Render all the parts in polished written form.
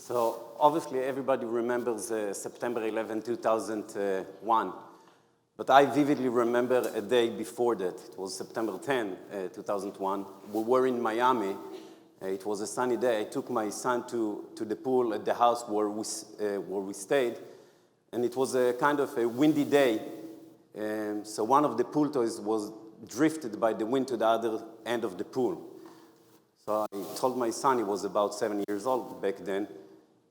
So obviously everybody remembers September 11, 2001. But I vividly remember a day before that. It was September 10, 2001. We were in Miami. It was a sunny day. I took my son to the pool at the house where we stayed. And it was a kind of a windy day. So one of the pool toys was drifted by the wind to the other end of the pool. So I told my son, he was about 7 years old back then,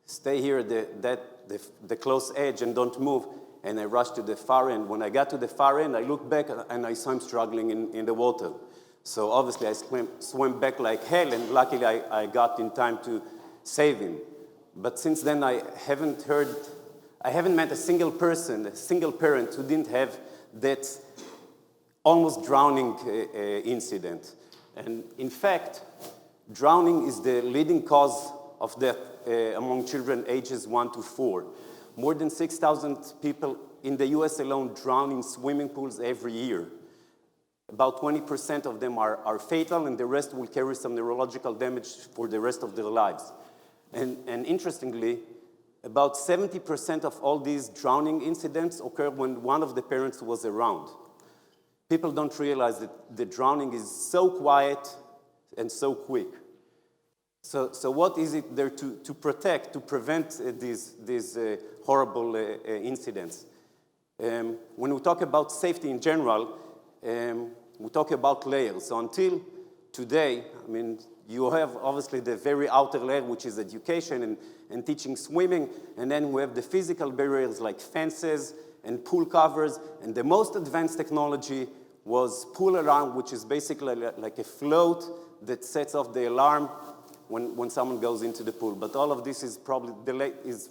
stay here at the close edge and don't move. And I rushed to the far end. When I got to the far end, I looked back and I saw him struggling in the water. So obviously I swam back like hell, and luckily I got in time to save him. But since then I haven't met a single person, a single parent who didn't have that almost drowning incident. And in fact, drowning is the leading cause of death among children ages 1 to 4. More than 6,000 people in the US alone drown in swimming pools every year. About 20% of them are fatal, and the rest will carry some neurological damage for the rest of their lives. And interestingly, about 70% of all these drowning incidents occur when one of the parents was around. People don't realize that the drowning is so quiet and so quick. So what is it there to protect, to prevent these horrible incidents? When we talk about safety in general, we talk about layers. So until today, I mean, you have obviously the very outer layer, which is education and teaching swimming, and then we have the physical barriers like fences and pool covers, and the most advanced technology was pool alarm, which is basically like a float that sets off the alarm when someone goes into the pool. But all of this is probably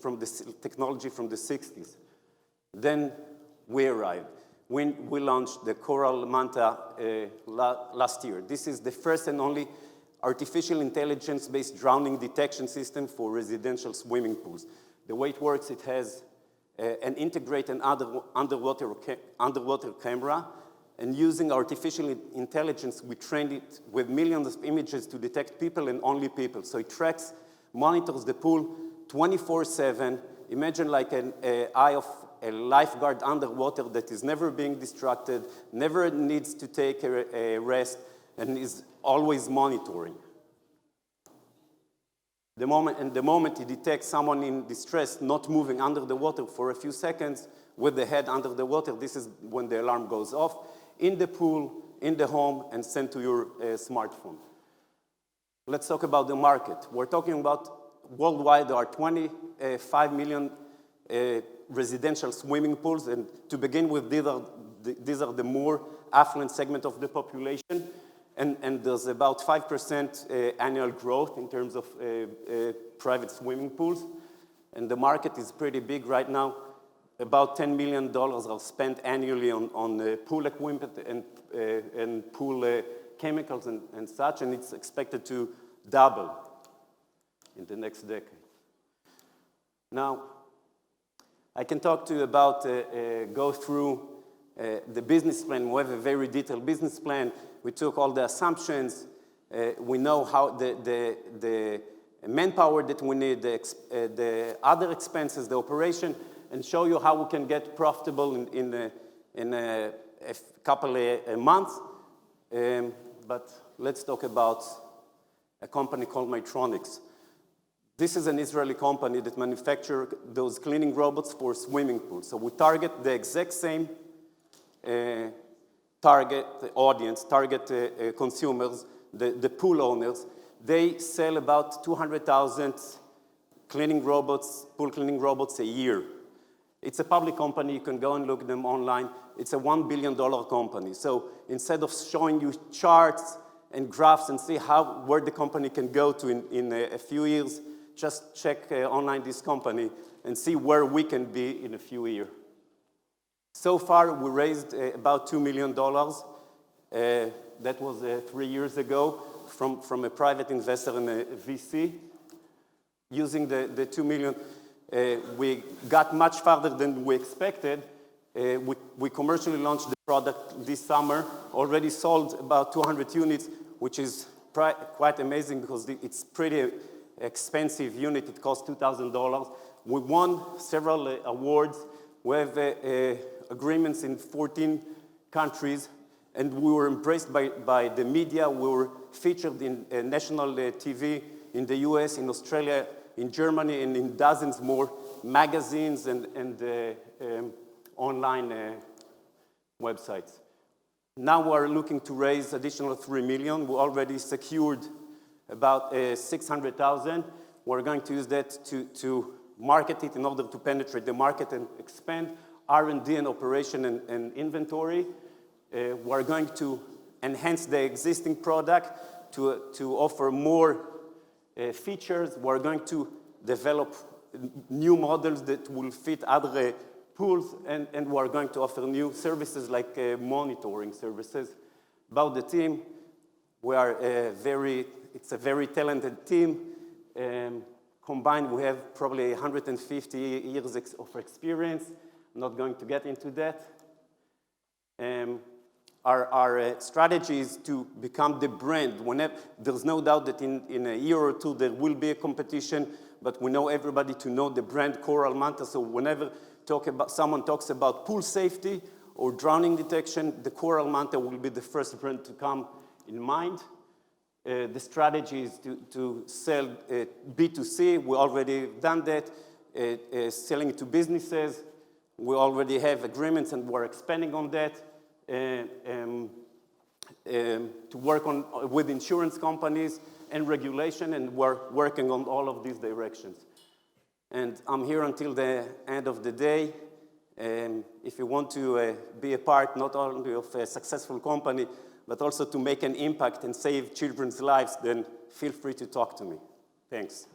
from the technology from the 60s. Then we arrived. We launched the Coral Manta last year. This is the first and only artificial intelligence-based drowning detection system for residential swimming pools. The way it works, it has an integrated underwater camera, and using artificial intelligence, we trained it with millions of images to detect people and only people. So it tracks, monitors the pool 24/7. Imagine like an eye of a lifeguard underwater that is never being distracted, never needs to take a rest, and is always monitoring. The moment it detects someone in distress not moving under the water for a few seconds with the head under the water, this is when the alarm goes off in the pool, in the home, and sent to your smartphone. Let's talk about the market. We're talking about worldwide there are 25 million residential swimming pools, and to begin with, these are the more affluent segment of the population, and there's about 5% annual growth in terms of private swimming pools, and the market is pretty big right now. About $10 million are spent annually on pool equipment and pool chemicals and such, and it's expected to double in the next decade. Now, I can talk to you about, go through the business plan. We have a very detailed business plan. We took all the assumptions. We know how the manpower that we need, the other expenses, the operation, and show you how we can get profitable in a couple of months. But let's talk about a company called Maytronics. This is an Israeli company that manufactures those cleaning robots for swimming pools. So we target the exact same target audience, target consumers, the pool owners. They sell about 200,000 cleaning robots, pool cleaning robots a year. It's a public company. You can go and look at them online. It's a $1 billion company. So instead of showing you charts and graphs and see where the company can go to in a few years, just check online this company and see where we can be in a few years. So far, we raised about $2 million. That was 3 years ago from a private investor and a VC. Using the $2 million, we got much farther than we expected. We commercially launched the product this summer, already sold about 200 units, which is quite amazing because it's pretty expensive unit. It costs $2,000. We won several awards. We have agreements in 14 countries, and we were embraced by the media. We were featured in national TV in the US, in Australia, in Germany, and in dozens more magazines and online websites. Now we're looking to raise additional $3 million. We already secured about $600,000. We're going to use that to market it in order to penetrate the market and expand R&D and operation and inventory. We're going to enhance the existing product to offer more features. We're going to develop new models that will fit other pools, and we're going to offer new services like monitoring services. About the team, we are it's a very talented team. Combined, we have probably 150 years of experience. I'm not going to get into that. Our strategy is to become the brand. There's no doubt that in a year or two there will be a competition, but we know everybody to know the brand Coral Manta. So whenever someone talks about pool safety or drowning detection, the Coral Manta will be the first brand to come in mind. The strategy is to sell B2C. We already done that. Selling to businesses. We already have agreements, and we're expanding on that. To work with insurance companies and regulation, and we're working on all of these directions. And I'm here until the end of the day. If you want to be a part not only of a successful company, but also to make an impact and save children's lives, then feel free to talk to me. Thanks.